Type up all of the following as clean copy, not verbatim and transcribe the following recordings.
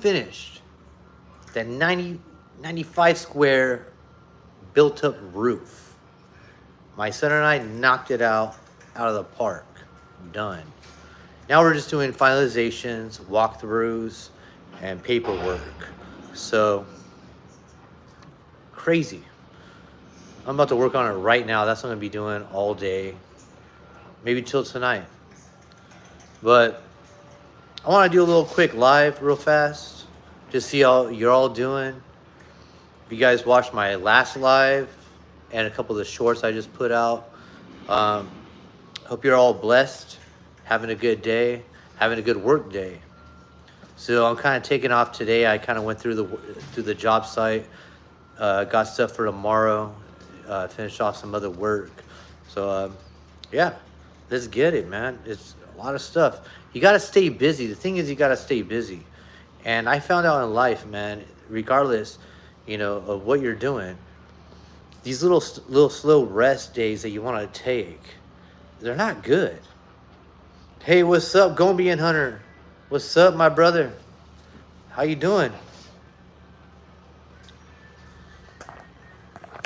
finished that 95 square built up roof. My son and I knocked it out of the park. Done. Now we're just doing finalizations, walkthroughs, and paperwork. So crazy. I'm about to work on it right now. That's what I'm gonna be doing all day, maybe till tonight. But I want to do a little quick live real fast, just see how you're all doing. If you guys watched my last live and a couple of the shorts I just put out, hope you're all blessed, having a good day, having a good work day. So I'm kind of taking off today. I kind of went through the job site, got stuff for tomorrow, finished off some other work. So yeah, let's get it, man. It's a lot of stuff. You got to stay busy. The thing is, you got to stay busy. And I found out in life, man, regardless, you know, of what you're doing, these little slow rest days that you want to take, they're not good. Hey, what's up, Gombi and Hunter? What's up, my brother? How you doing?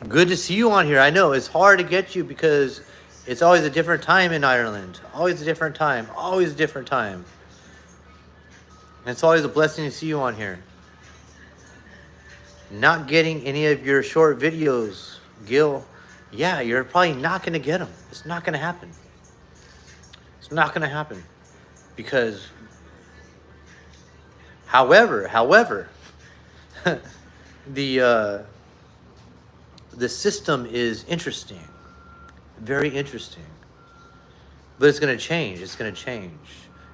Good to see you on here. I know it's hard to get you because it's always a different time in Ireland. Always a different time. Always a different time. And it's always a blessing to see you on here. Not getting any of your short videos, Gil. Yeah, you're probably not going to get them. It's not going to happen. It's not going to happen. Because, however, the system is interesting. Very interesting. But it's going to change. It's going to change.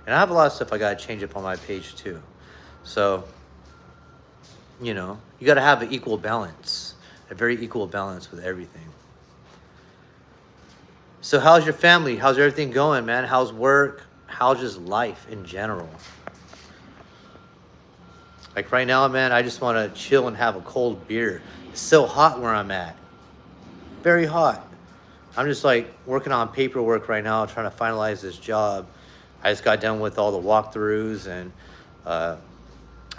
And I have a lot of stuff I got to change up on my page too. So, you know, you got to have an equal balance. A very equal balance with everything. So how's your family? How's everything going, man? How's work? How's just life in general? Like right now, man, I just want to chill and have a cold beer. It's so hot where I'm at. Very hot. I'm just like working on paperwork right now, trying to finalize this job. I just got done with all the walkthroughs, and I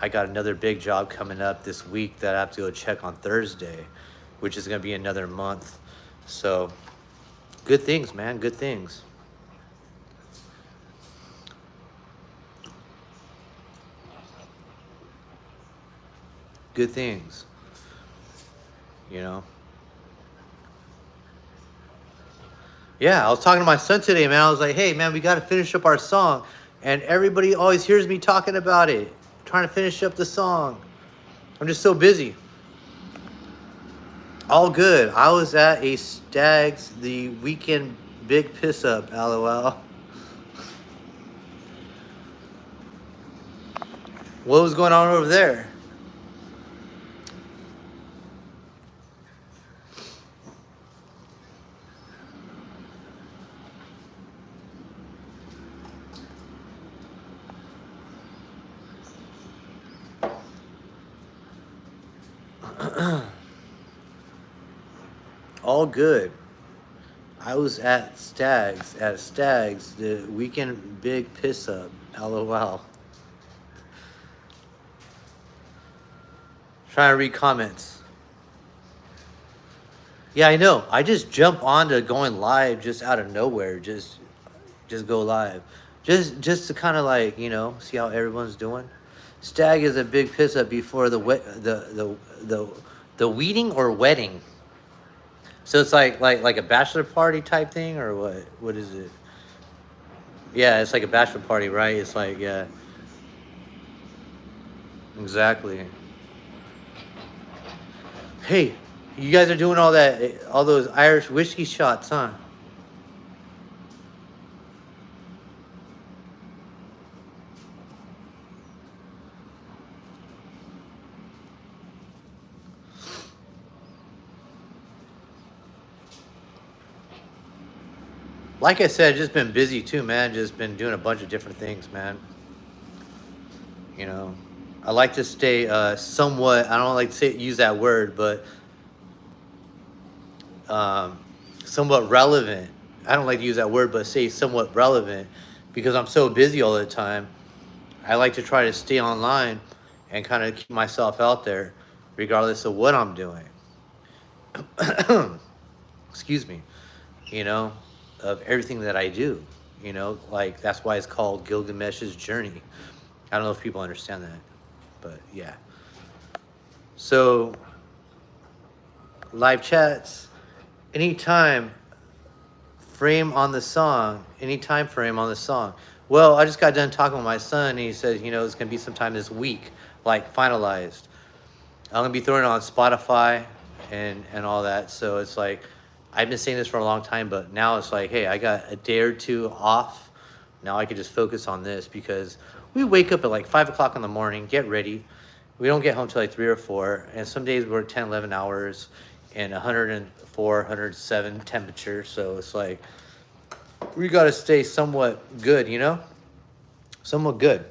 got another big job coming up this week that I have to go check on Thursday, which is going to be another month. So good things, man. Good things. Good things. You know? Yeah, I was talking to my son today, man. I was like, hey, man, we got to finish up our song. And everybody always hears me talking about it, trying to finish up the song. I'm just so busy. All good. I was at a Stags the weekend big piss up, LOL. What was going on over there? All good. I was at Stags the weekend big piss up, LOL. Trying to read comments. Yeah, I know. I just jump onto going live just out of nowhere. Just go live. Just to kind of like, you know, see how everyone's doing. Stag is a big piss up before the wedding or wedding. So it's like a bachelor party type thing, or what? What is it? Yeah, it's like a bachelor party, right? It's like, yeah. Exactly. Hey, you guys are doing all those Irish whiskey shots, huh? Like I said, just been busy too, man. Just been doing a bunch of different things, man. You know, I like to stay somewhat, I don't like to use that word, but somewhat relevant. I don't like to use that word, but say somewhat relevant, because I'm so busy all the time. I like to try to stay online and kind of keep myself out there regardless of what I'm doing. Excuse me. You know, of everything that I do. You know, like that's why it's called Gilgamesh's Journey. I don't know if people understand that, but yeah. So, live chats, anytime frame on the song, any time frame on the song. Well, I just got done talking with my son, and he said, you know, it's going to be sometime this week, like finalized. I'm going to be throwing it on Spotify and all that. So it's like, I've been saying this for a long time, but now it's like, hey, I got a day or two off. Now I can just focus on this because we wake up at like 5 o'clock in the morning, get ready. We don't get home till like 3 or 4. And some days we're 10, 11 hours and 104, 107 temperature. So it's like, we got to stay somewhat good, you know? Somewhat good.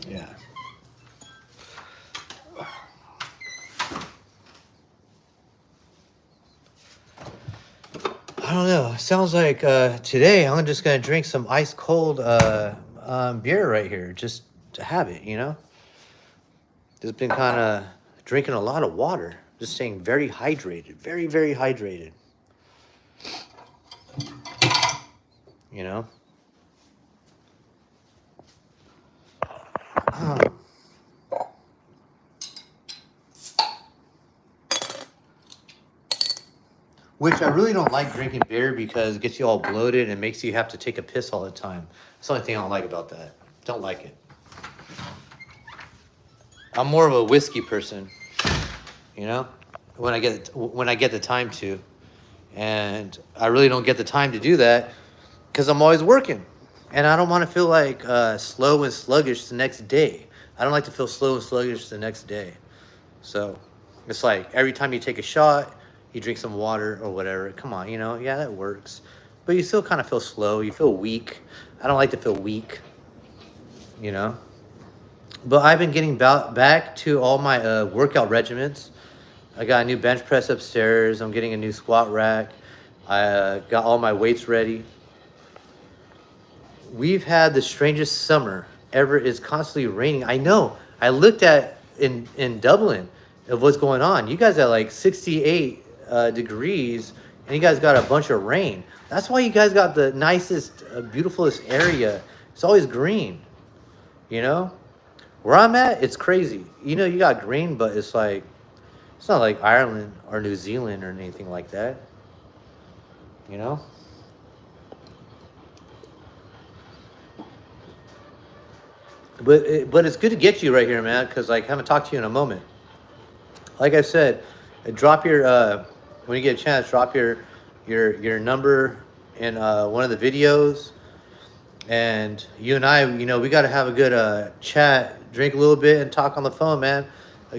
Yeah. I don't know. Sounds like today I'm just going to drink some ice cold beer right here just to have it, you know? Just been kind of drinking a lot of water. Just staying very hydrated. Very, very hydrated. You know? Which I really don't like drinking beer because it gets you all bloated and makes you have to take a piss all the time. That's the only thing I don't like about that. Don't like it. I'm more of a whiskey person, you know, when I get the time to. And I really don't get the time to do that because I'm always working. And I don't want to feel like slow and sluggish the next day. I don't like to feel slow and sluggish the next day. So it's like every time you take a shot, you drink some water or whatever. Come on, you know, yeah, that works. But you still kind of feel slow. You feel weak. I don't like to feel weak, you know. But I've been getting back to all my workout regimens. I got a new bench press upstairs. I'm getting a new squat rack. I got all my weights ready. We've had the strangest summer ever. It's constantly raining. I know. I looked at in Dublin of what's going on. You guys are like 68 degrees, and you guys got a bunch of rain. That's why you guys got the nicest, beautifulest area. It's always green, you know? Where I'm at, it's crazy. You know, you got green, but it's like, it's not like Ireland or New Zealand or anything like that, you know? But it's good to get you right here, man, because like I haven't talked to you in a moment. Like I said, drop your when you get a chance, drop your number in one of the videos, and you and I, you know, we got to have a good chat, drink a little bit, and talk on the phone, man.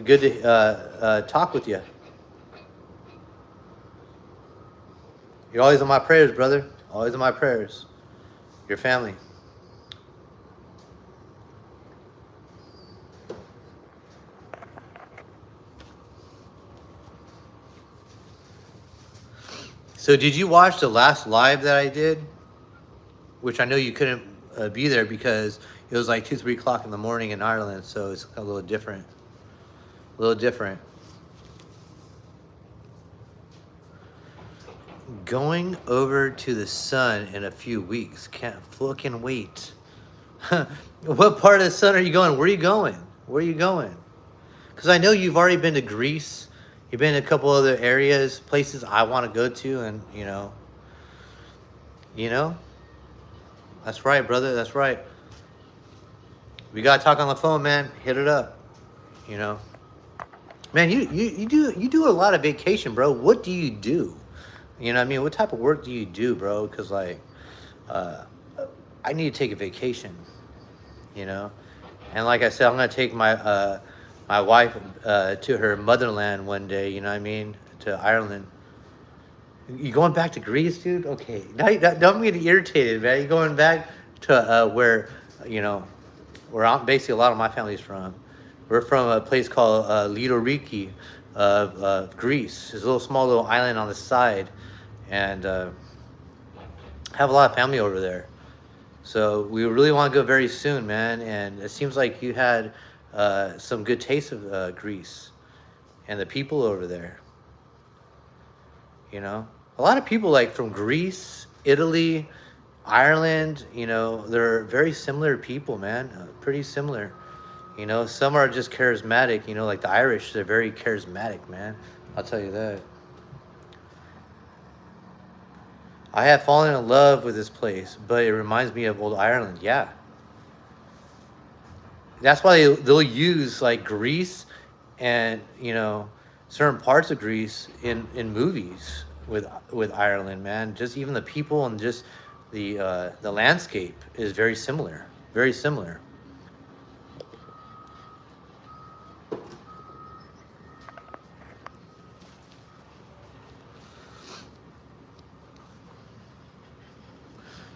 Good to talk with you. You're always in my prayers, brother. Always in my prayers. Your family. So did you watch the last live that I did? Which I know you couldn't be there because it was like 2, 3 o'clock in the morning in Ireland. So it's a little different. A little different. Going over to the sun in a few weeks. Can't fucking wait. What part of the sun are you going? Where are you going? Where are you going? Because I know you've already been to Greece. You've been in a couple other areas, places I want to go to, and you know, that's right, brother. That's right. We gotta talk on the phone, man. Hit it up. You know, man. You do a lot of vacation, bro. What do you do? You know what I mean? What type of work do you do, bro? Because like, I need to take a vacation. You know, and like I said, I'm gonna take my my wife to her motherland one day, you know what I mean? To Ireland. You going back to Greece, dude? Okay. Now don't get irritated, man. You going back to where, you know, where basically a lot of my family's from. We're from a place called Lidoriki, Greece. It's a small little island on the side. And have a lot of family over there. So we really want to go very soon, man. And it seems like you had some good taste of Greece and the people over there. You know, a lot of people like from Greece, Italy, Ireland. You know, they're very similar people, man. Pretty similar. You know, some are just charismatic. You know, like the Irish, they're very charismatic, man. I'll tell you that. I have fallen in love with this place, but it reminds me of old Ireland. Yeah, that's why they'll use like Greece and certain parts of Greece in movies with Ireland, man. Just even the people and just the landscape is very similar, very similar.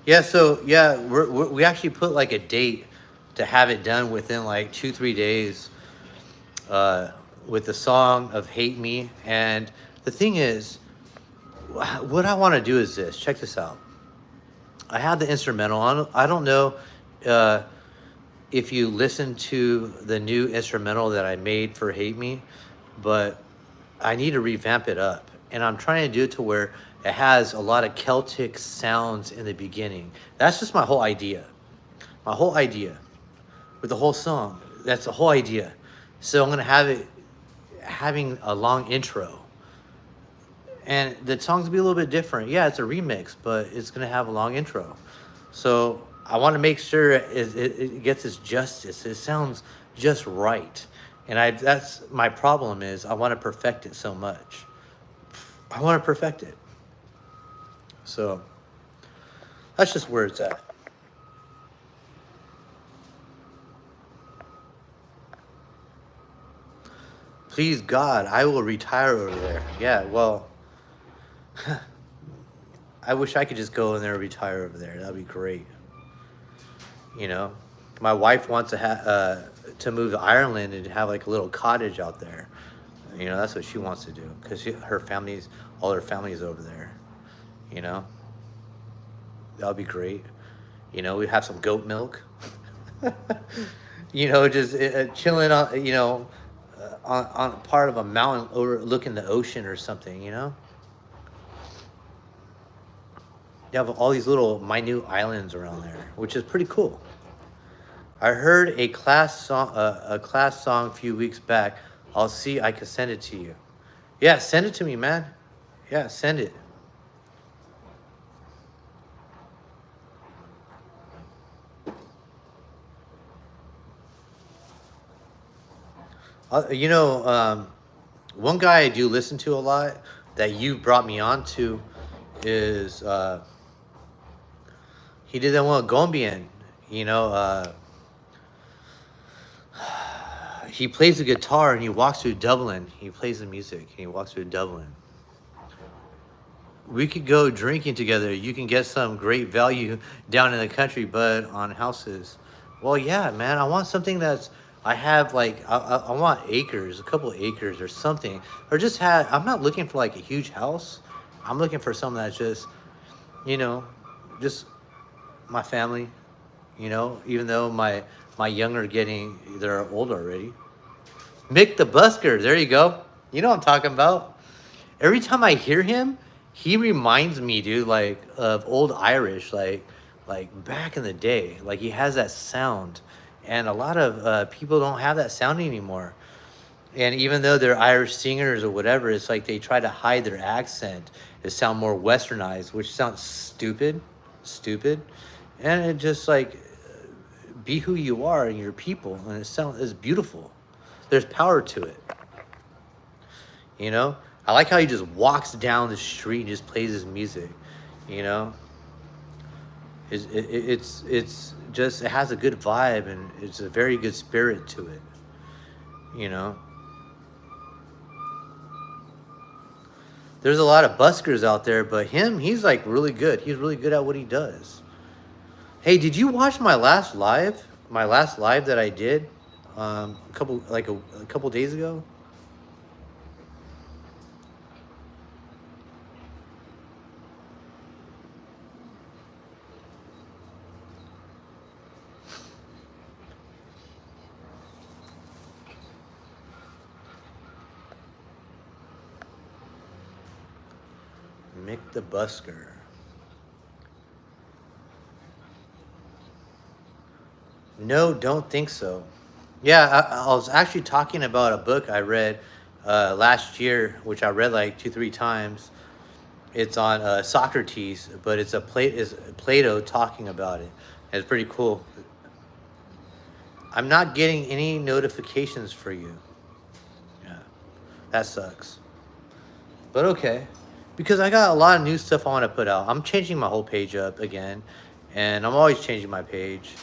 Yeah, so yeah, we actually put like a date to have it done within like 2 3 days uh, with the song of "Hate Me." And the thing is, what I want to do is this. Check this out. I have the instrumental. I don't know uh, if you listen to the new instrumental that I made for "Hate Me," but I need to revamp it up. And I'm trying to do it to where it has a lot of Celtic sounds in the beginning. That's just my whole idea. My whole idea with the whole song. That's the whole idea. So I'm gonna have it having a long intro. And the songs will be a little bit different. Yeah, it's a remix, but it's gonna have a long intro. So I want to make sure it gets its justice. It sounds just right. And that's my problem is I want to perfect it so much. I want to perfect it. So that's just where it's at. Please God, I will retire over there. Yeah, well, I wish I could just go in there and retire over there. That'd be great. You know, my wife wants to move to Ireland and have like a little cottage out there. You know, that's what she wants to do because all her family's over there. You know, that would be great. You know, we have some goat milk. Just chilling on, on part of a mountain overlooking the ocean or something. You know, you have all these little minute islands around there, which is pretty cool. I heard a class song a few weeks back. I'll see. I can send it to you. Yeah, send it to me, man. Yeah, send it. One guy I do listen to a lot that you brought me on to is he did that one with Gombian. You know, he plays the guitar and he walks through Dublin. He plays the music and he walks through Dublin. We could go drinking together. You can get some great value down in the country, bud, on houses. Well, yeah, man. I want something that's. I have like I want acres, a couple of acres or something, or just have. I'm not looking for like a huge house. I'm looking for something that's just, you know, just my family. Even though my younger getting they're old already. Mick the Busker, there you go. You know what I'm talking about. Every time I hear him, he reminds me, dude, like of old Irish, like back in the day. Like he has that sound, and a lot of people don't have that sound anymore. And even though they're Irish singers or whatever, it's like they try to hide their accent to sound more westernized, which sounds stupid, and it just like be who you are and your people, and it's beautiful. There's power to it. You know, I like how he just walks down the street and just plays his music. You know, it's just it has a good vibe and it's a very good spirit to it. You know, there's a lot of buskers out there, but he's like really good. He's really good at what he does. Hey, did you watch my last live? My last live that I did, a couple days ago. Mick the Busker. No, don't think so. Yeah, I was actually talking about a book I read last year, which I read like 2, 3 times. It's on Socrates, but it's Plato talking about it. And it's pretty cool. I'm not getting any notifications for you. Yeah, that sucks. But okay, because I got a lot of new stuff I want to put out. I'm changing my whole page up again, and I'm always changing my page.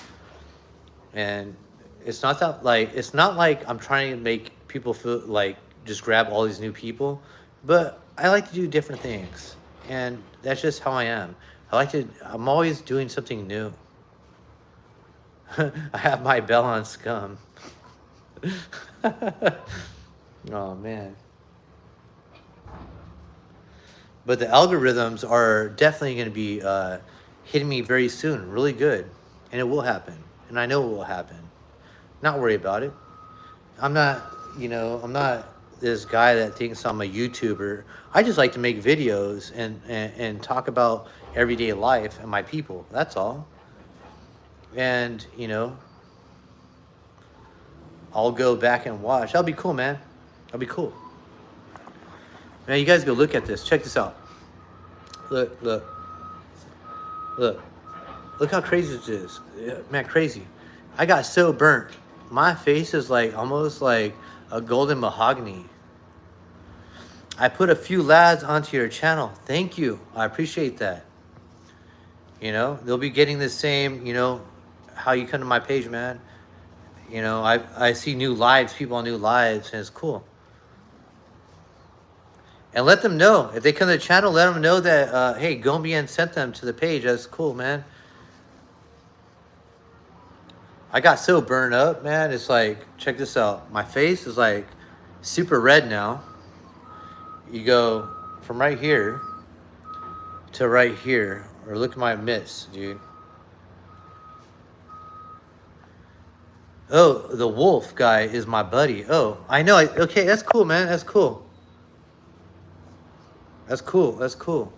And it's not like I'm trying to make people feel like just grab all these new people, but I like to do different things, and that's just how I am. I'm always doing something new. I have my bell on scum. Oh man. But the algorithms are definitely going to be hitting me very soon, really good, and it will happen, and I know it will happen. Not worry about it. I'm not, I'm not this guy that thinks I'm a YouTuber. I just like to make videos and talk about everyday life and my people. That's all. And, I'll go back and watch. That'll be cool, man. That'll be cool. Man, you guys go look at this. Check this out. Look. Look how crazy this is. Man, crazy. I got so burnt. My face is like almost like a golden mahogany. I put a few lads onto your channel. Thank you. I appreciate that. They'll be getting the same, how you come to my page, man. I see new lives, people on new lives, and it's cool. And let them know. If they come to the channel, let them know that, hey, Gombian sent them to the page. That's cool, man. I got so burned up, man. It's like, check this out. My face is like super red now. You go from right here to right here. Or look at my mitts, dude. Oh, the wolf guy is my buddy. Oh, I know. Okay, that's cool, man. That's cool. That's cool. That's cool.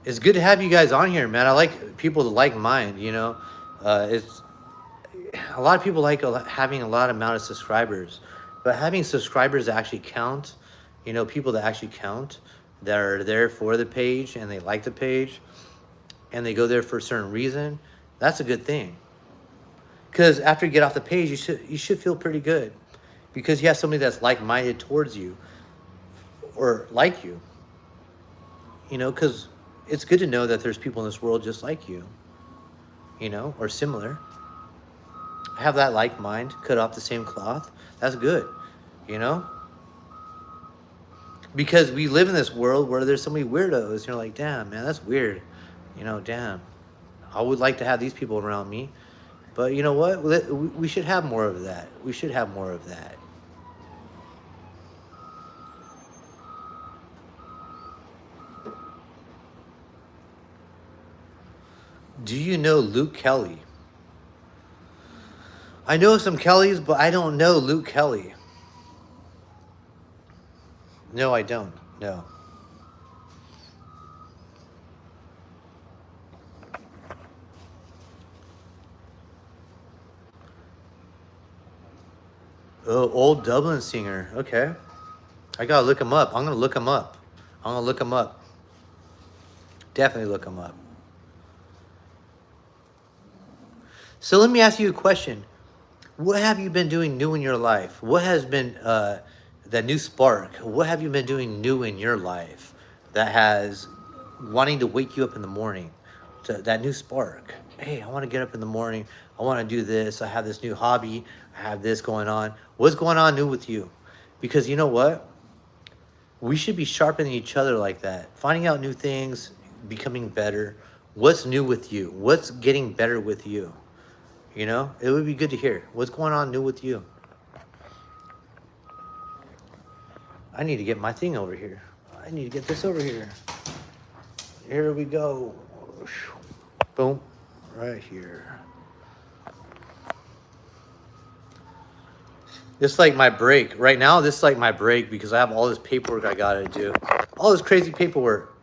It's good to have you guys on here, man. I like people to like mine, It's a lot of people like having a lot amount of subscribers, but having subscribers that actually count, people that actually count, that are there for the page and they like the page and they go there for a certain reason, that's a good thing. Because after you get off the page, you should feel pretty good because you have somebody that's like-minded towards you or like you, because it's good to know that there's people in this world just like you, or similar. Have that like mind, cut off the same cloth. That's good, because we live in this world where there's so many weirdos. And you're like, damn, man, that's weird. Damn, I would like to have these people around me. But you know what? We should have more of that. We should have more of that. Do you know Luke Kelly? I know some Kellys, but I don't know Luke Kelly. No, I don't. No. Oh, old Dublin singer. Okay. I gotta look him up. I'm gonna look him up. Definitely look him up. So let me ask you a question. What have you been doing new in your life? What has been that new spark? What have you been doing new in your life that has wanting to wake you up in the morning? That new spark. Hey, I want to get up in the morning. I want to do this. I have this new hobby. I have this going on. What's going on new with you? Because you know what? We should be sharpening each other like that. Finding out new things, becoming better. What's new with you? What's getting better with you? It would be good to hear. What's going on new with you? I need to get my thing over here. I need to get this over here. Here we go. Boom. Right here. It's like my break. Right now, this is like my break because I have all this paperwork I gotta do. All this crazy paperwork.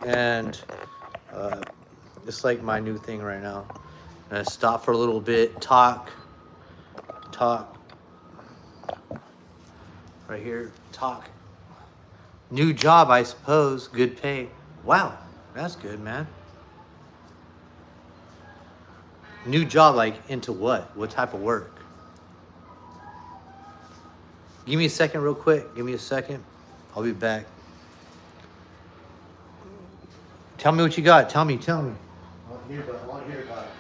And uh, it's like my new thing right now. I'm gonna stop for a little bit, talk. Right here, talk. New job, I suppose. Good pay. Wow, that's good, man. New job, like into what? What type of work? Give me a second real quick. Give me a second. I'll be back. Tell me what you got. Tell me. I want to hear about it.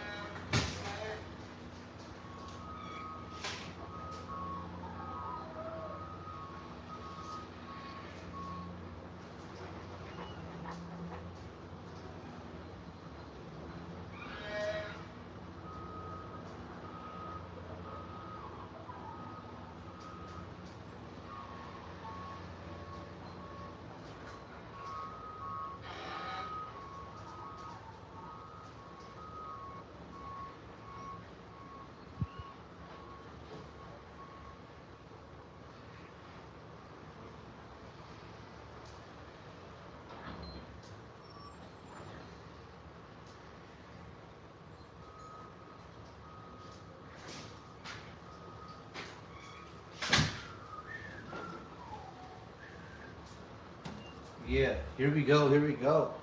Yeah, here we go.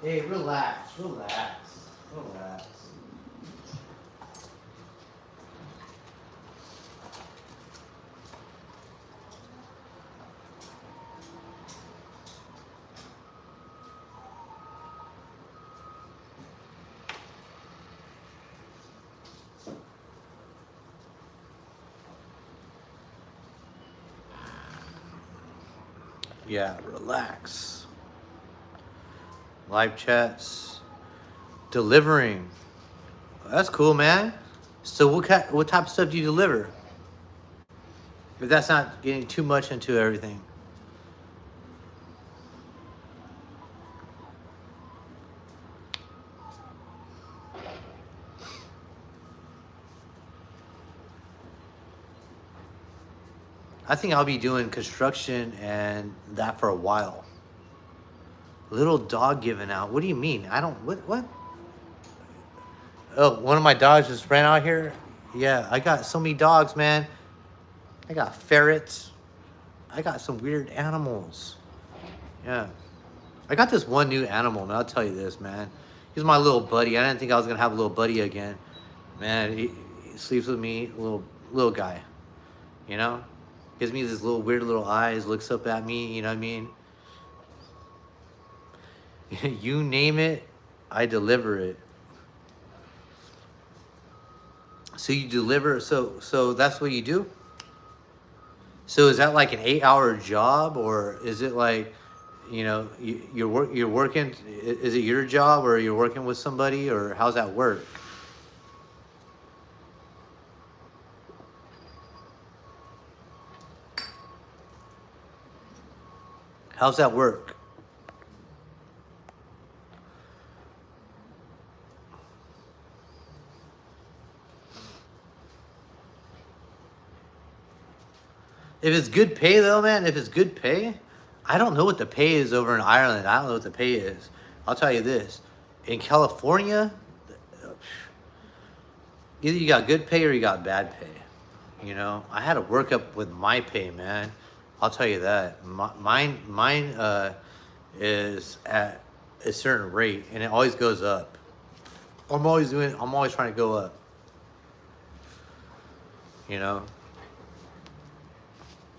Hey, relax. Yeah, relax. Live chats. Delivering. That's cool, man. So what type of stuff do you deliver? If that's not getting too much into everything. I think I'll be doing construction and that for a while. Little dog giving out. What do you mean? I don't. What? Oh, one of my dogs just ran out here. Yeah, I got so many dogs, man. I got ferrets. I got some weird animals. Yeah. I got this one new animal, man. I'll tell you this, man. He's my little buddy. I didn't think I was gonna have a little buddy again. Man, he sleeps with me, little guy. You know? Gives me this little weird little eyes, looks up at me, you know what I mean? You name it, I deliver it. So you deliver, so that's what you do? So is that like an 8-hour job, or is it like, you know, you're working, is it your job, or you're working with somebody, or how's that work? How's that work? If it's good pay though, man, if it's good pay, I don't know what the pay is over in Ireland. I don't know what the pay is. I'll tell you this. In California, either you got good pay or you got bad pay. You know, I had to work up with my pay, man. I'll tell you that. Mine is at a certain rate, and it always goes up. I'm always trying to go up. You know,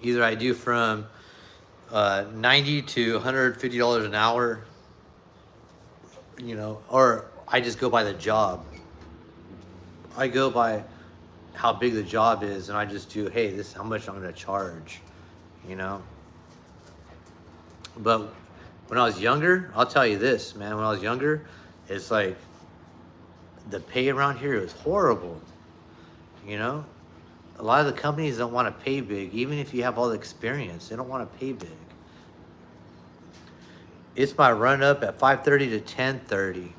either I do from $90 to $150 an hour. You know, or I just go by the job. I go by how big the job is, and I just do, hey, this is how much I'm gonna charge, you know. But when I was younger, I'll tell you this, man. When I was younger, it's like the pay around here is horrible, you know. A lot of the companies don't want to pay big, even if you have all the experience. They don't want to pay big. It's my run up at 5:30 to 10:30.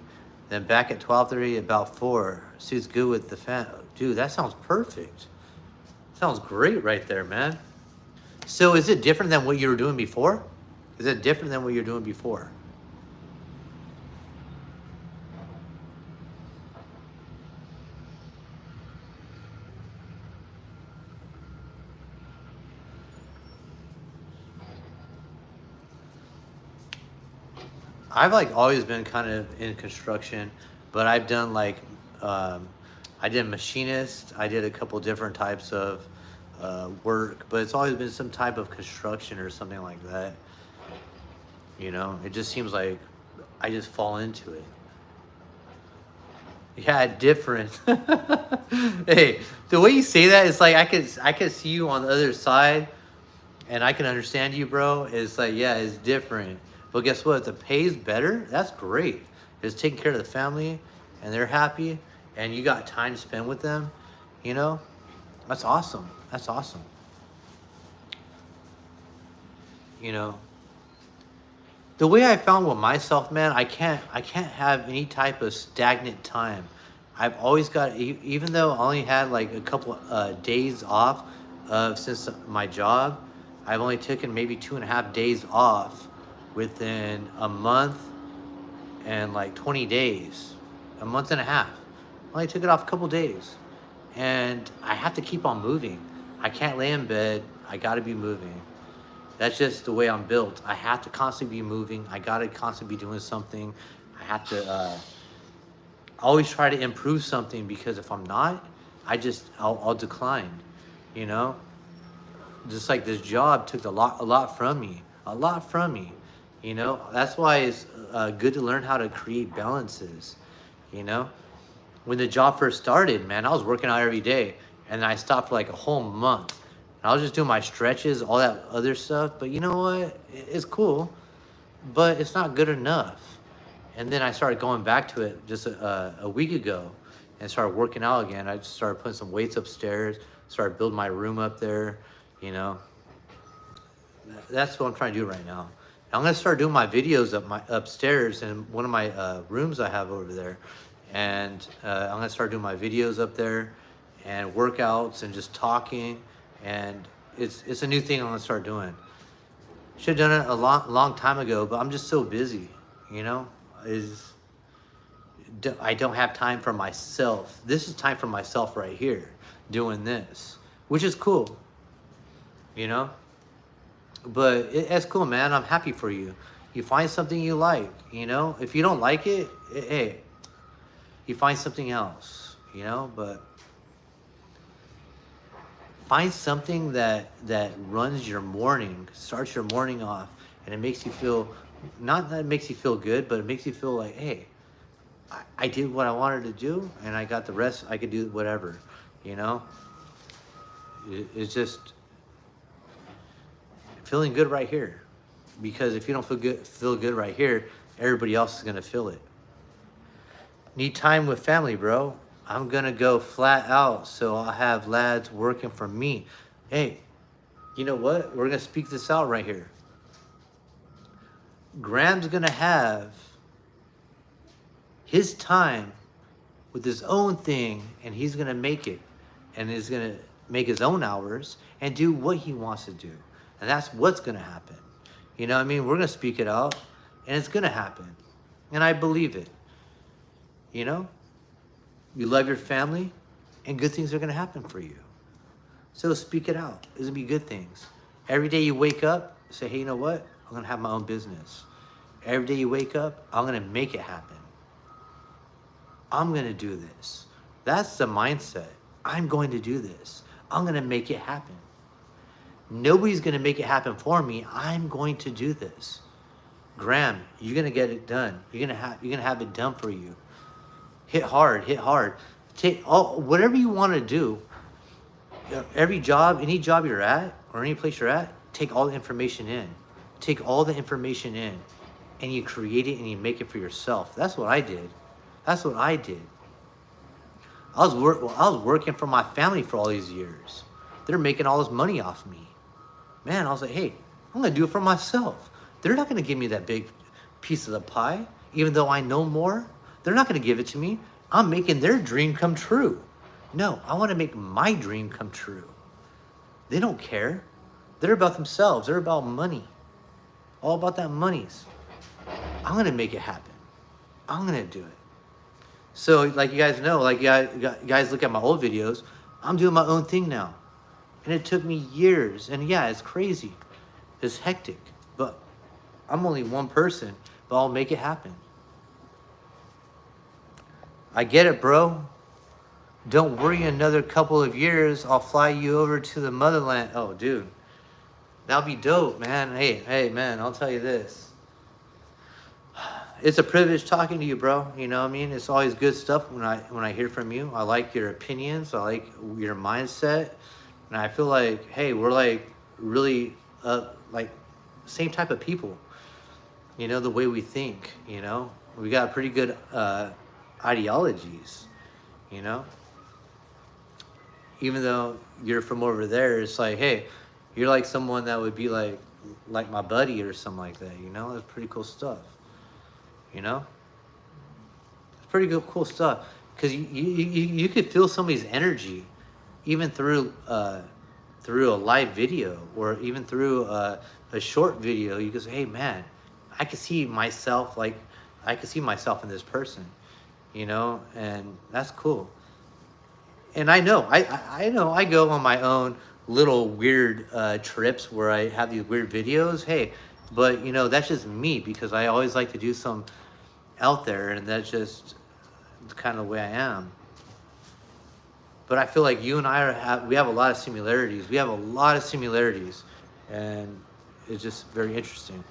Then back at 12:30, about 4. Suits good with the fan. Dude, that sounds perfect. Sounds great right there, man. So is it different than what you were doing before? Is it different than what you're doing before? I've like always been kind of in construction, but I've done like, um, I did machinist. I did a couple different types of work, but it's always been some type of construction or something like that. You know, it just seems like I just fall into it. Yeah, different. Hey, the way you say that, it's like I could see you on the other side, and I can understand you, bro. It's like, yeah, it's different. But guess what? The pay's better. That's great. It's taking care of the family, and they're happy, and you got time to spend with them. You know, that's awesome. That's awesome. You know, the way I found with myself, man, I can't have any type of stagnant time. I've always got, even though I only had like a couple days off since my job, I've only taken maybe 2.5 days off within a month and like 20 days, a month and a half. I only took it off a couple days, and I have to keep on moving. I can't lay in bed. I got to be moving. That's just the way I'm built. I have to constantly be moving. I gotta constantly be doing something. I have to always try to improve something, because if I'm not, I'll decline. You know, just like this job took a lot from me, a lot from me. You know, that's why it's good to learn how to create balances. You know, when the job first started, man, I was working out every day, and I stopped for like a whole month. And I was just doing my stretches, all that other stuff. But you know what? It's cool, but it's not good enough. And then I started going back to it just a week ago, and started working out again. I just started putting some weights upstairs, started building my room up there. You know, that's what I'm trying to do right now. I'm gonna start doing my videos upstairs in one of my rooms I have over there, and I'm gonna start doing my videos up there, and workouts and just talking, and it's a new thing I'm gonna start doing. Should have done it a long time ago, but I'm just so busy. You know, I don't have time for myself. This is time for myself right here, doing this, which is cool. You know. But it's cool, man. I'm happy for you. You find something you like, you know? If you don't like it, hey, you find something else, you know? But find something that runs your morning, starts your morning off, and it makes you feel, not that it makes you feel good, but it makes you feel like, hey, I did what I wanted to do, and I got the rest. I could do whatever, you know? It's just feeling good right here, because if you don't feel good right here, everybody else is gonna feel it. Need time with family, bro. I'm gonna go flat out, so I'll have lads working for me. Hey, you know what? We're gonna speak this out right here. Graham's gonna have his time with his own thing, and he's gonna make it, and he's gonna make his own hours and do what he wants to do. And that's what's going to happen. You know what I mean? We're going to speak it out, and it's going to happen. And I believe it. You know? You love your family, and good things are going to happen for you. So speak it out. It's going to be good things. Every day you wake up, say, hey, you know what? I'm going to have my own business. Every day you wake up, I'm going to make it happen. I'm going to do this. That's the mindset. I'm going to do this. I'm going to make it happen. Nobody's going to make it happen for me. I'm going to do this. Graham, you're going to get it done. You're going to have it done for you. Hit hard, hit hard. Take whatever you want to do. Every job, any job you're at, or any place you're at, take all the information in. Take all the information in, and you create it and you make it for yourself. That's what I did. That's what I did. I was working for my family for all these years. They're making all this money off me. Man, I was like, hey, I'm going to do it for myself. They're not going to give me that big piece of the pie, even though I know more. They're not going to give it to me. I'm making their dream come true. No, I want to make my dream come true. They don't care. They're about themselves. They're about money. All about that monies. I'm going to make it happen. I'm going to do it. So like you guys know, like you guys look at my old videos, I'm doing my own thing now. And it took me years. And yeah, it's crazy. It's hectic. But I'm only one person, but I'll make it happen. I get it, bro. Don't worry, another couple of years, I'll fly you over to the motherland. Oh, dude. That'll be dope, man. Hey, man, I'll tell you this. It's a privilege talking to you, bro. You know what I mean? It's always good stuff when I hear from you. I like your opinions. I like your mindset. And I feel like, hey, we're like really like same type of people. You know, the way we think, you know. We got pretty good ideologies, you know. Even though you're from over there, it's like, hey, you're like someone that would be like my buddy or something like that, you know. That's pretty cool stuff, you know. It's pretty good, cool stuff, because you could feel somebody's energy, even through a live video or even through a short video. You can say, hey, man, I can see myself, like I can see myself in this person, you know, and that's cool. And I know, I know I go on my own little weird trips where I have these weird videos. Hey, but you know, that's just me, because I always like to do some out there, and that's just the kind of way I am. But I feel like you and I we have a lot of similarities. We have a lot of similarities, and it's just very interesting.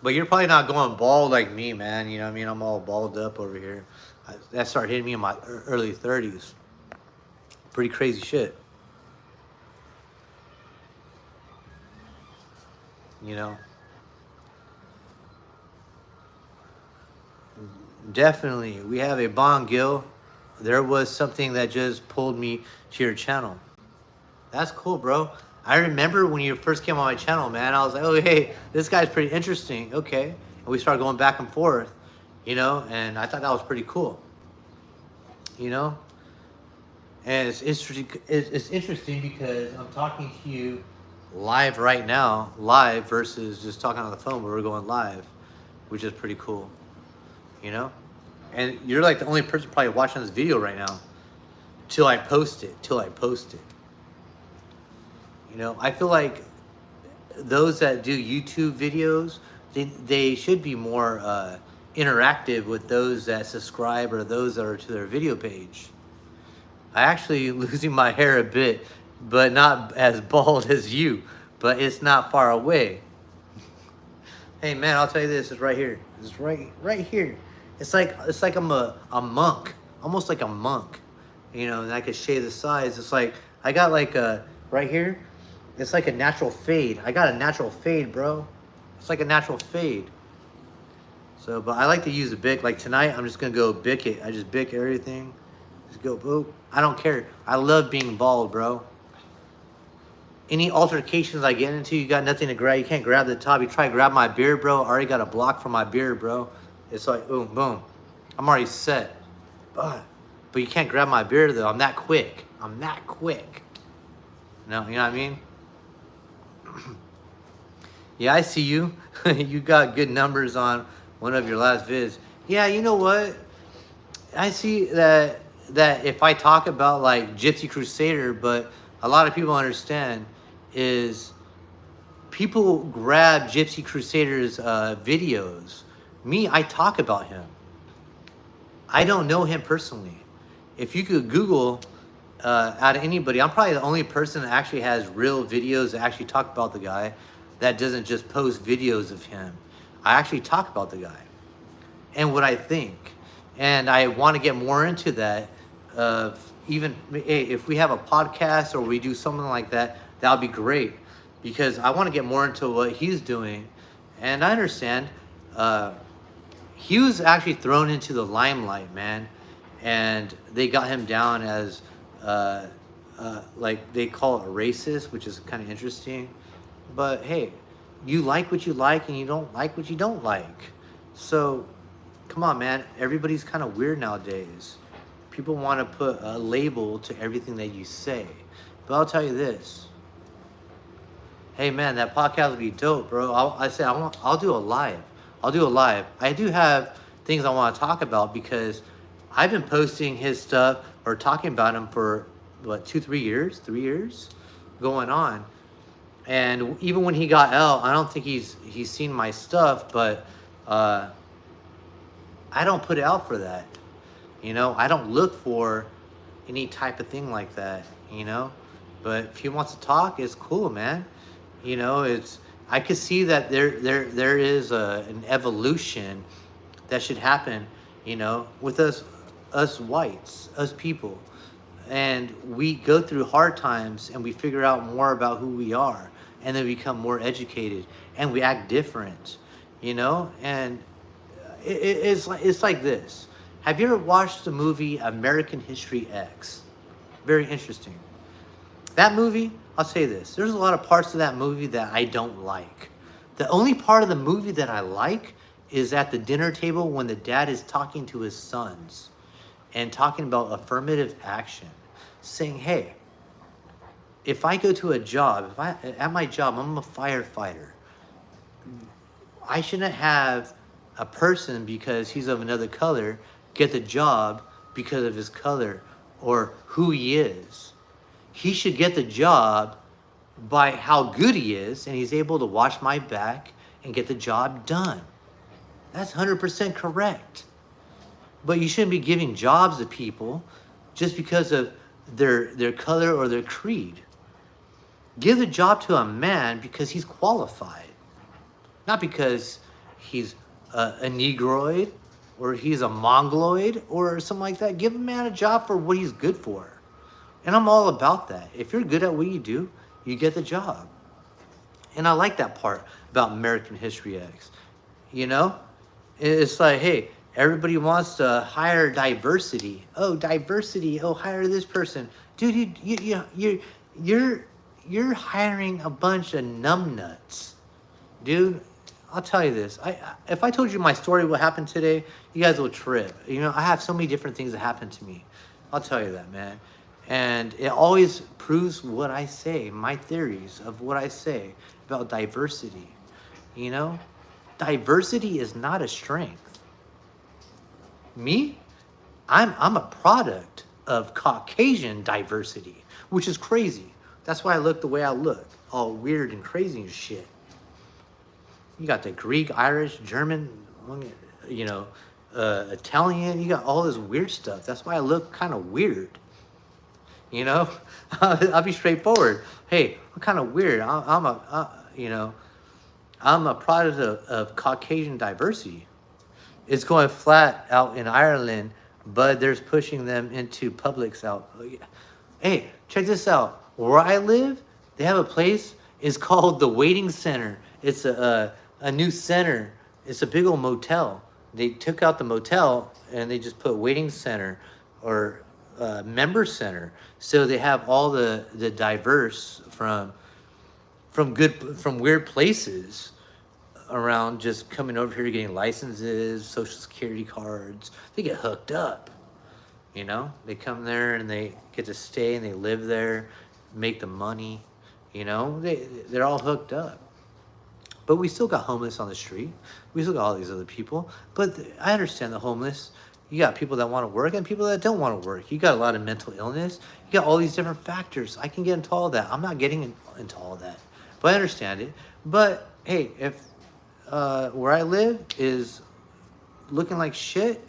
But you're probably not going bald like me, man. You know what I mean? I'm all balled up over here. That started hitting me in my early 30s. Pretty crazy shit. You know? Definitely. We have a bond, Gil. There was something that just pulled me to your channel. That's cool, bro. I remember when you first came on my channel, man, I was like, oh, hey, this guy's pretty interesting. Okay. And we started going back and forth, you know, and I thought that was pretty cool, you know. And it's interesting because I'm talking to you live right now, live versus just talking on the phone where we're going live, which is pretty cool, you know. And you're like the only person probably watching this video right now till I post it. You know, I feel like those that do YouTube videos, they should be more interactive with those that subscribe or those that are to their video page. I actually losing my hair a bit, but not as bald as you, but it's not far away. Hey man, I'll tell you this, it's right here. It's right here. It's like I'm a monk, almost like a monk. You know, and I could shave the sides. It's like I got like a right here. It's like a natural fade. I got a natural fade, bro. It's like a natural fade. So, but I like to use a Bic. Like tonight, I'm just gonna go Bic it. I just Bic everything. Just go boop. I don't care. I love being bald, bro. Any altercations I get into, you got nothing to grab. You can't grab the top. You try to grab my beard, bro. I already got a block for my beard, bro. It's like boom, boom. I'm already set. But you can't grab my beard though. I'm that quick. I'm that quick. No, you know what I mean? Yeah, I see you. You got good numbers on one of your last vids. Yeah, you know what? I see that if I talk about like Gypsy Crusader, but a lot of people understand is people grab Gypsy Crusader's videos. Me, I talk about him. I don't know him personally. If you could Google out of anybody, I'm probably the only person that actually has real videos that actually talk about the guy, that doesn't just post videos of him. I actually talk about the guy and what I think, and I want to get more into that. Even if we have a podcast or we do something like that, that would be great, because I want to get more into what he's doing. And I understand he was actually thrown into the limelight, man. and they got him down as like they call it a racist, which is kind of interesting. But hey, you like what you like and you don't like what you don't like. So come on, man. Everybody's kind of weird nowadays. People want to put a label to everything that you say. But I'll tell you this. Hey, man, that podcast will be dope, bro. I'll do a live. I'll do a live. I do have things I want to talk about because I've been posting his stuff or talking about him for, what, 3 years going on. And even when he got out, I don't think he's seen my stuff, but I don't put it out for that. You know, I don't look for any type of thing like that, you know. But if he wants to talk, it's cool, man. You know, I could see that there is an evolution that should happen, you know, with us whites, us people. And we go through hard times and we figure out more about who we are, and then become more educated and we act different, you know. And it's like this. Have you ever watched the movie American History X? Very interesting. That movie, I'll say this. There's a lot of parts of that movie that I don't like. The only part of the movie that I like is at the dinner table when the dad is talking to his sons and talking about affirmative action, saying, hey, if I go to a job, at my job, I'm a firefighter, I shouldn't have a person, because he's of another color, get the job because of his color or who he is. He should get the job by how good he is, and he's able to watch my back and get the job done. That's 100% correct. But you shouldn't be giving jobs to people just because of their color or their creed. Give the job to a man because he's qualified, not because he's a Negroid or he's a Mongoloid or something like that. Give a man a job for what he's good for. And I'm all about that. If you're good at what you do, you get the job. And I like that part about American History X. You know, it's like, hey, everybody wants to hire diversity. Oh, diversity. Oh, hire this person. Dude, you're hiring a bunch of numbnuts. Dude, I'll tell you this. If I told you my story, what happened today, you guys will trip. You know, I have so many different things that happen to me. I'll tell you that, man. And it always proves what I say, my theories of what I say about diversity. You know, diversity is not a strength. Me, I'm a product of Caucasian diversity, which is crazy. That's why I look the way I look, all weird and crazy and shit. You got the Greek, Irish, German, you know, Italian. You got all this weird stuff. That's why I look kind of weird. You know, I'll be straightforward. Hey, I'm kind of weird. I'm a product of Caucasian diversity. It's going flat out in Ireland, but there's pushing them into Publix out. Hey, check this out. Where I live, they have a place. It's called the Waiting Center. It's a new center. It's a big old motel. They took out the motel and they just put Waiting Center or Member Center. So they have all the diverse from weird places around, just coming over here getting licenses, social security cards. They get hooked up. You know, they come there and they get to stay and they live there, make the money. You know, they're all hooked up. But we still got homeless on the street. We still got all these other people. But I understand the homeless. You got people that want to work and people that don't want to work. You got a lot of mental illness. You got all these different factors. I can get into all that. I'm not getting into all that. But I understand it. But, hey, if where I live is looking like shit,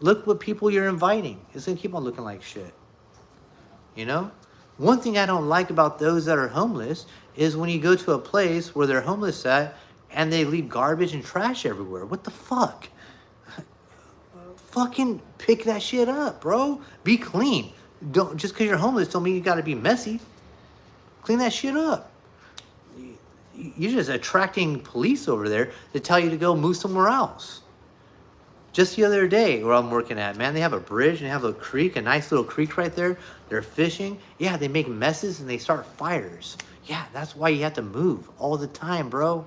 look what people you're inviting. It's going to keep on looking like shit. You know? One thing I don't like about those that are homeless is when you go to a place where they're homeless at and they leave garbage and trash everywhere. What the fuck? Fucking pick that shit up, bro. Be clean. Don't just because you're homeless don't mean you got to be messy. Clean that shit up. You're just attracting police over there to tell you to go move somewhere else. Just the other day where I'm working at, man, they have a bridge and they have a creek, a nice little creek right there. They're fishing. Yeah, they make messes and they start fires. Yeah, that's why you have to move all the time, bro.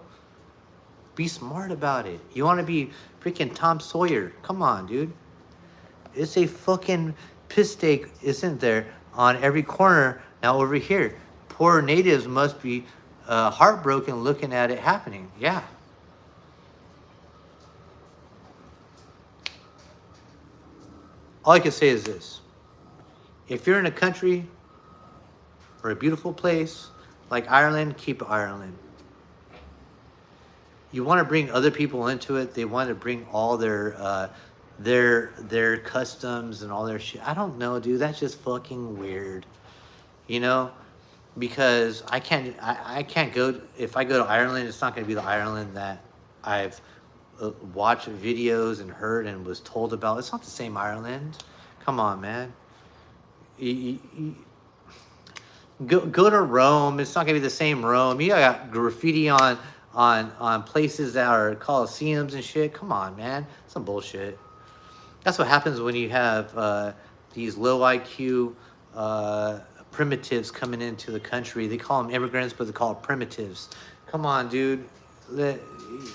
Be smart about it. You want to be freaking Tom Sawyer. Come on, dude. It's a fucking piss stake, isn't there, on every corner. Now over here, poor natives must be heartbroken looking at it happening. Yeah. All I can say is this. If you're in a country or a beautiful place like Ireland, keep Ireland. You want to bring other people into it. They want to bring all their customs and all their shit. I don't know, dude. That's just fucking weird. You know? Because I can't go, if I go to Ireland, it's not going to be the Ireland that I've watched videos and heard and was told about. It's not the same Ireland. Come on, man. Go to Rome. It's not going to be the same Rome. You got graffiti on places that are coliseums and shit. Come on, man. Some bullshit. That's what happens when you have these low IQ primitives coming into the country. They call them immigrants, but they call it primitives. Come on, dude.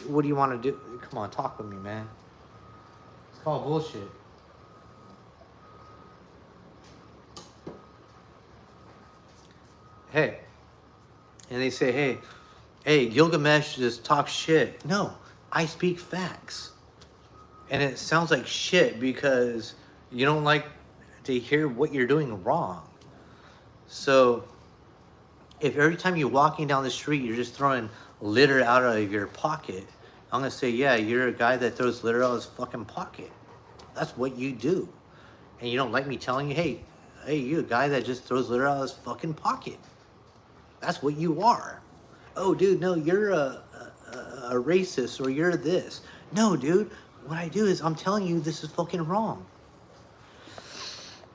What do you want to do? Come on, talk with me, man. It's called bullshit. Hey. And they say, hey, Gilgamesh just talks shit. No, I speak facts. And it sounds like shit because you don't like to hear what you're doing wrong. So if every time you're walking down the street, you're just throwing litter out of your pocket, I'm going to say, yeah, you're a guy that throws litter out of his fucking pocket. That's what you do. And you don't like me telling you, hey, you a guy that just throws litter out of his fucking pocket. That's what you are. Oh, dude, no, you're a racist or you're this. No, dude, what I do is I'm telling you this is fucking wrong.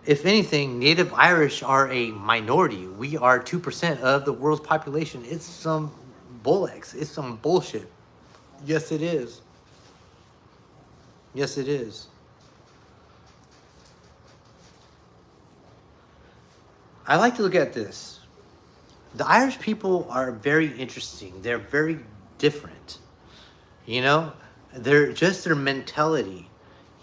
If anything, Native Irish are a minority. We are 2% of the world's population. It's some bullocks. It's some bullshit. Yes, it is. Yes, it is. I like to look at this. The Irish people are very interesting. They're very different. You know, they're just their mentality.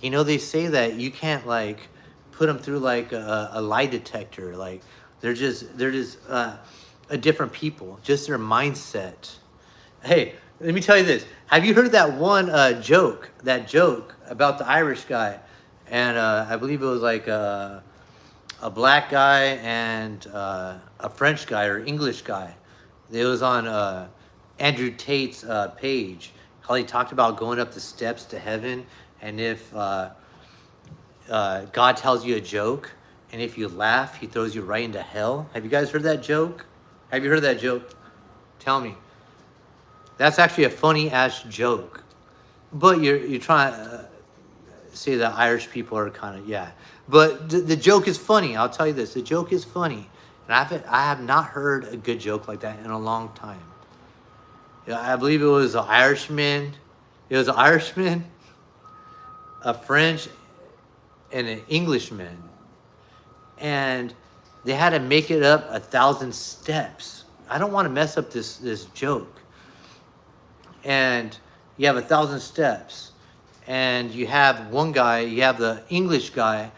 You know, they say that you can't like put them through like a lie detector. Like they're just a different people. Just their mindset. Hey, let me tell you this. Have you heard that one joke? That joke about the Irish guy, and I believe it was like a black guy and a French guy or English guy. It was on Andrew Tate's page. How he talked about going up the steps to heaven, and if God tells you a joke, and if you laugh, he throws you right into hell. Have you guys heard that joke? Have you heard that joke? Tell me. That's actually a funny ass joke. But you're trying to say that Irish people are kind of, yeah. But the joke is funny. I'll tell you this. The joke is funny. And I have not heard a good joke like that in a long time. Yeah, I believe it was an Irishman. It was an Irishman, a French, and an Englishman. And they had to make it up 1,000 steps. I don't want to mess up this joke. And you have 1,000 steps. And you have one guy, you have the English guy,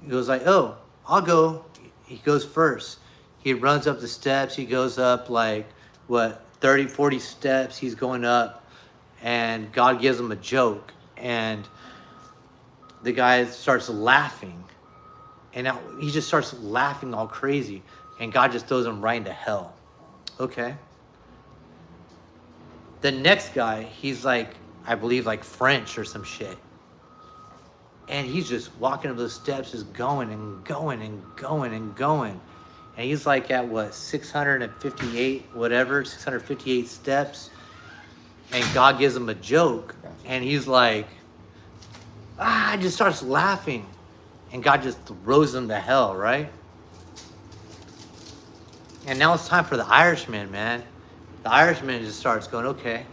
he goes like, oh, I'll go. He goes first. He runs up the steps. He goes up like, 30, 40 steps. He's going up. And God gives him a joke. And the guy starts laughing. And now he just starts laughing all crazy. And God just throws him right into hell. Okay. The next guy, he's like, I believe like French or some shit. And he's just walking up those steps, just going and going and going and going. And he's like at 658, whatever, 658 steps. And God gives him a joke. And he's like, just starts laughing. And God just throws him to hell, right? And now it's time for the Irishman, man. The Irishman just starts going, okay.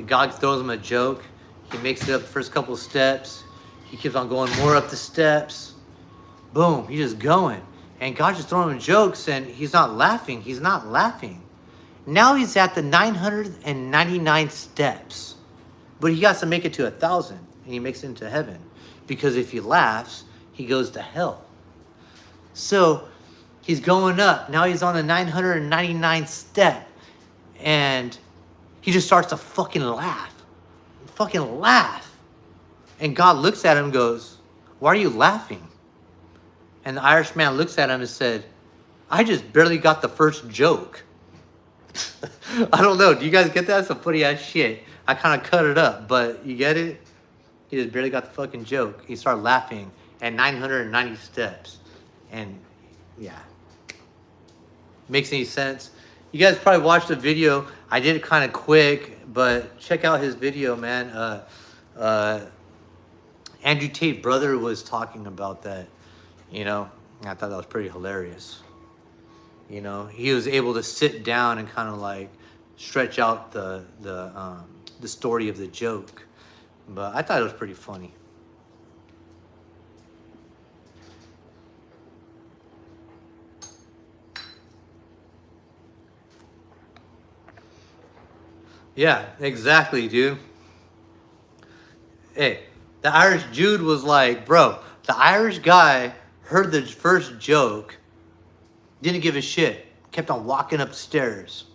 God throws him a joke. He makes it up the first couple of steps. He keeps on going more up the steps. Boom, he's just going. And God's just throwing him jokes and he's not laughing. He's not laughing. Now he's at the 999 steps. But he has to make it to 1,000 and he makes it into heaven. Because if he laughs, he goes to hell. So he's going up. Now he's on the 999th step. And he just starts to fucking laugh. Fucking laugh. And God looks at him and goes, "Why are you laughing?" And the Irish man looks at him and said, "I just barely got the first joke." I don't know. Do you guys get that? That's some funny ass shit. I kind of cut it up, but you get it? He just barely got the fucking joke. He started laughing at 990 steps. And yeah. Makes any sense? You guys probably watched the video. I did it kind of quick, but check out his video, man. Andrew Tate brother was talking about that, you know. I thought that was pretty hilarious. You know, he was able to sit down and kind of like stretch out the story of the joke. But I thought it was pretty funny. Yeah, exactly, dude. Hey, the Irish Jude was like, bro, the Irish guy heard the first joke, didn't give a shit, kept on walking up the stairs.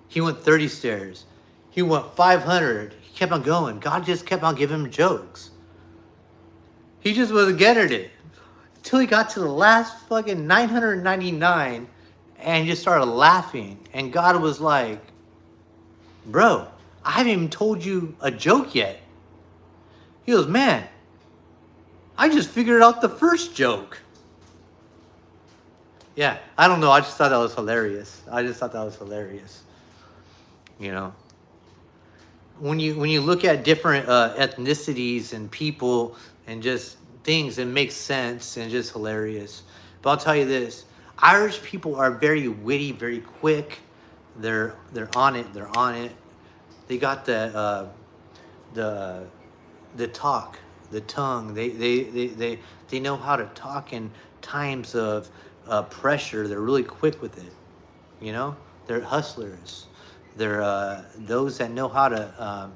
He went 30 stairs. He went 500. He kept on going. God just kept on giving him jokes. He just wasn't getting it. Until he got to the last fucking 999 and just started laughing. And God was like, bro, I haven't even told you a joke yet. He goes, man, I just figured out the first joke. Yeah, I don't know. I just thought that was hilarious. You know, when you look at different ethnicities and people and just things, it makes sense and just hilarious. But I'll tell you this: Irish people are very witty, very quick. They're on it. They're on it. They got the talk, the tongue. They know how to talk in times of pressure. They're really quick with it. You know, they're hustlers. They're those that know how to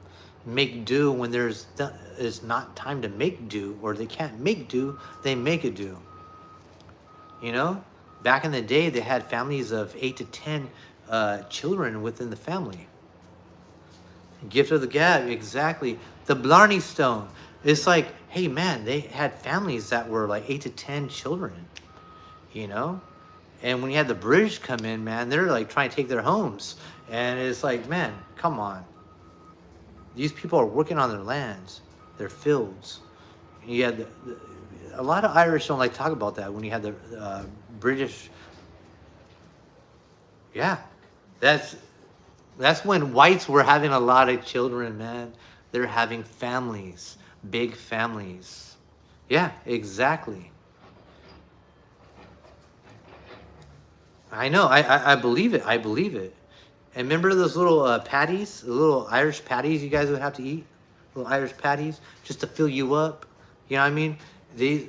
make do when it's not time to make do, or they can't make do. They make it do. You know, back in the day, they had families of 8 to 10 children within the family. Gift of the gab, exactly. The Blarney Stone. It's like, hey man, they had families that were like 8 to 10 children, you know? And when you had the British come in, man, they're like trying to take their homes. And it's like, man, come on. These people are working on their lands, their fields. And you had a lot of Irish don't like to talk about that when you had the British. Yeah, that's when whites were having a lot of children, man. They're having families, big families. Yeah, exactly. I know. I believe it. I believe it. And remember those little patties, the little Irish patties you guys would have to eat? Little Irish patties just to fill you up. You know what I mean? These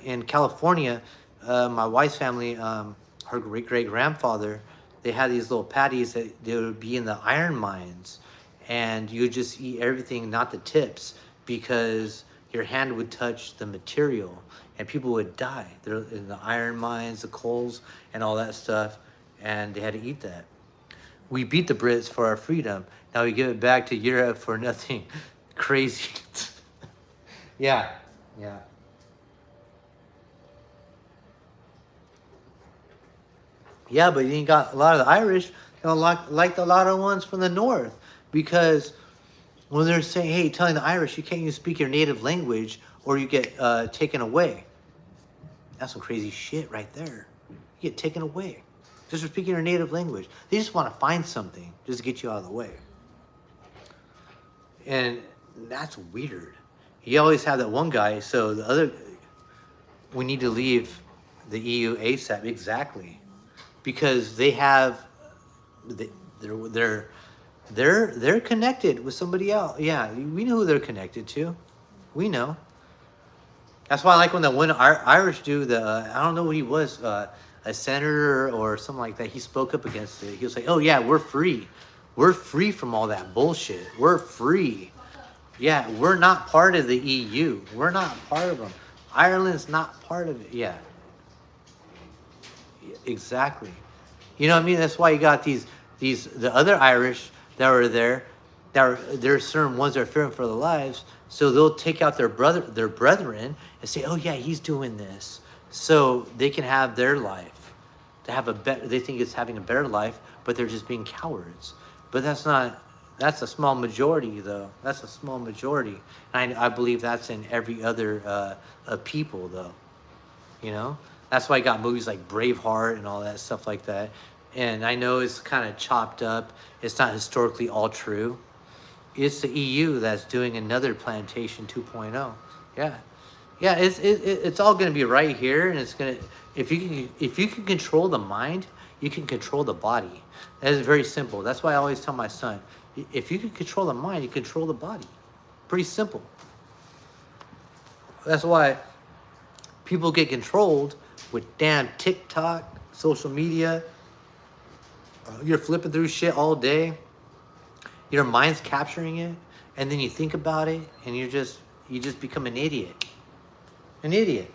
in California, my wife's family, her great-great-grandfather, they had these little patties that they would be in the iron mines. And you would just eat everything, not the tips, because your hand would touch the material and people would die. They're in the iron mines, the coals, and all that stuff. And they had to eat that. We beat the Brits for our freedom. Now we give it back to Europe for nothing. Crazy. Yeah. Yeah. Yeah, but you ain't got a lot of the Irish, you know, like a lot of ones from the north. Because when they're saying, hey, telling the Irish, you can't even speak your native language or you get taken away. That's some crazy shit right there. You get taken away just for speaking your native language. They just want to find something just to get you out of the way. And that's weird. You always have that one guy, so the other, we need to leave the EU ASAP. Exactly. Because they have, they're connected with somebody else. Yeah, we know who they're connected to. We know. That's why I like when the one Irish dude, I don't know what he was, a senator or something like that. He spoke up against it. He was like, "Oh yeah, we're free. We're free from all that bullshit. We're free. Yeah, we're not part of the EU. We're not part of them. Ireland's not part of it. Yeah, exactly. You know what I mean? That's why you got the other Irish that were there. There's certain ones that are fearing for their lives, so they'll take out their brethren and say, "Oh yeah, he's doing this," so they can have their life, to have a better. They think it's having a better life, but they're just being cowards. But that's not. That's a small majority, though. That's a small majority. I believe that's in every other people, though. You know, that's why I got movies like Braveheart and all that stuff like that. And I know it's kind of chopped up. It's not historically all true. It's the EU that's doing another Plantation 2.0. Yeah, yeah. It's all going to be right here, and it's gonna. If you can control the mind, you can control the body. That is very simple. That's why I always tell my son, if you can control the mind, you control the body. Pretty simple. That's why people get controlled with damn TikTok, social media. You're flipping through shit all day. Your mind's capturing it, and then you think about it, and you just become an idiot. An idiot.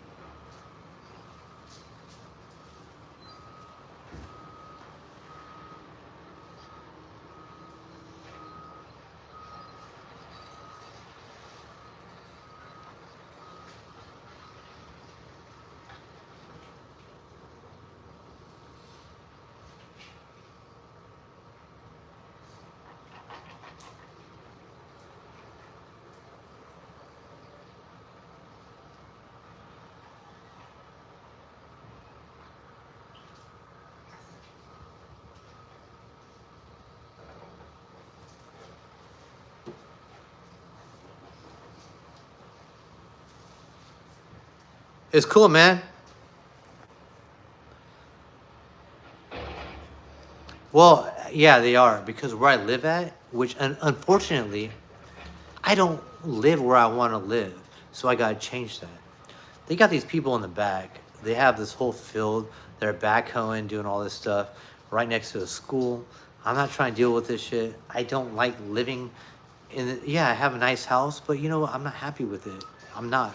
It's cool, man. Well, yeah, they are, because where I live at, which unfortunately, I don't live where I want to live, so I gotta change that. They got these people in the back. They have this whole field. They're backhoeing, doing all this stuff right next to a school. I'm not trying to deal with this shit. I don't like living yeah, I have a nice house, but you know what? I'm not happy with it. I'm not.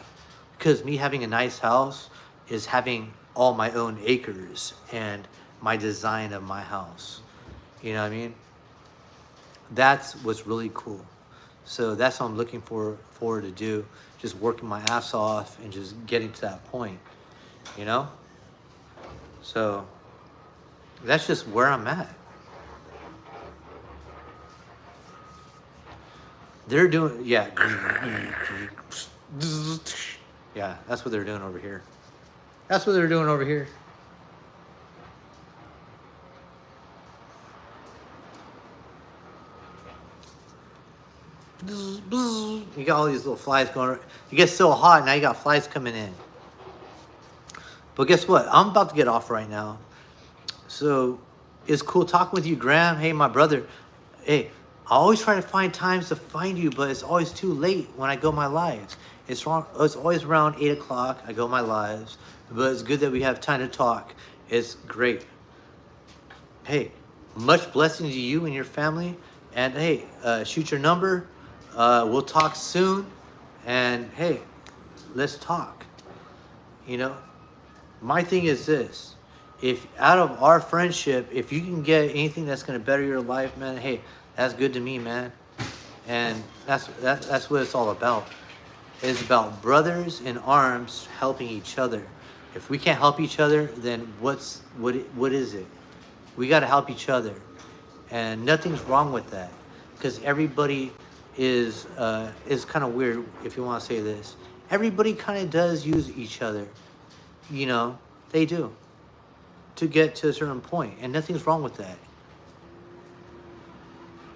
Because me having a nice house is having all my own acres and my design of my house. You know what I mean? That's what's really cool. So that's what I'm looking forward to do. Just working my ass off and just getting to that point, you know? So that's just where I'm at. They're doing, yeah. Yeah, that's what they're doing over here. That's what they're doing over here. You got all these little flies going. It gets so hot, now you got flies coming in. But guess what? I'm about to get off right now. So it's cool talking with you, Graham. Hey, my brother. Hey, I always try to find times to find you, but it's always too late when I go my lives. It's always around 8 o'clock. I go my lives, but it's good that we have time to talk. It's great. Hey, much blessing to you and your family. And hey, shoot your number. We'll talk soon. And hey, let's talk. You know, my thing is this. If out of our friendship, if you can get anything that's going to better your life, man, hey, that's good to me, man. And that's what it's all about. It's about brothers in arms helping each other. If we can't help each other, then what is it? We got to help each other. And nothing's wrong with that. Because everybody is kind of weird, if you want to say this. Everybody kind of does use each other. You know, they do. To get to a certain point. And nothing's wrong with that.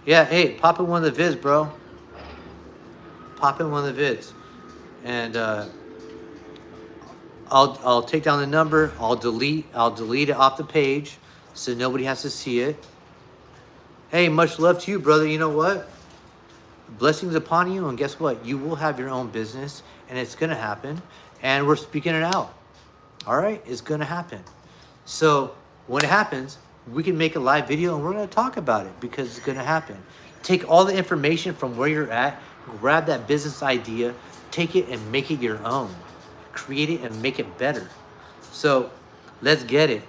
Yeah, hey, pop in one of the vids, bro. Pop in one of the vids. And I'll take down the number. I'll delete it off the page so nobody has to see it. Hey, much love to you, brother. You know what? blessings upon you, and guess what? You will have your own business, and it's gonna happen. And we're speaking it out. All right, it's gonna happen. So when it happens, we can make a live video and we're gonna talk about it because it's gonna happen. Take all the information from where you're at, grab that business idea, take it and make it your own. Create it and make it better. So let's get it.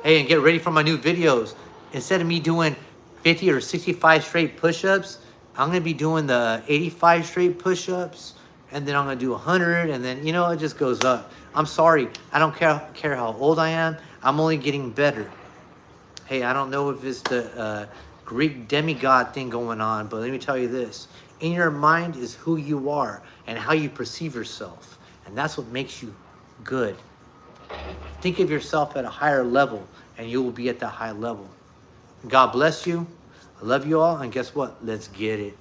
Hey, and get ready for my new videos. Instead of me doing 50 or 65 straight push-ups, I'm gonna be doing the 85 straight push-ups, and then I'm gonna do 100, and then, you know, it just goes up. I'm sorry, I don't care how old I am, I'm only getting better. Hey, I don't know if it's the Greek demigod thing going on, but let me tell you this. In your mind is who you are and how you perceive yourself. And that's what makes you good. Think of yourself at a higher level and you will be at that high level. God bless you. I love you all. And guess what? Let's get it.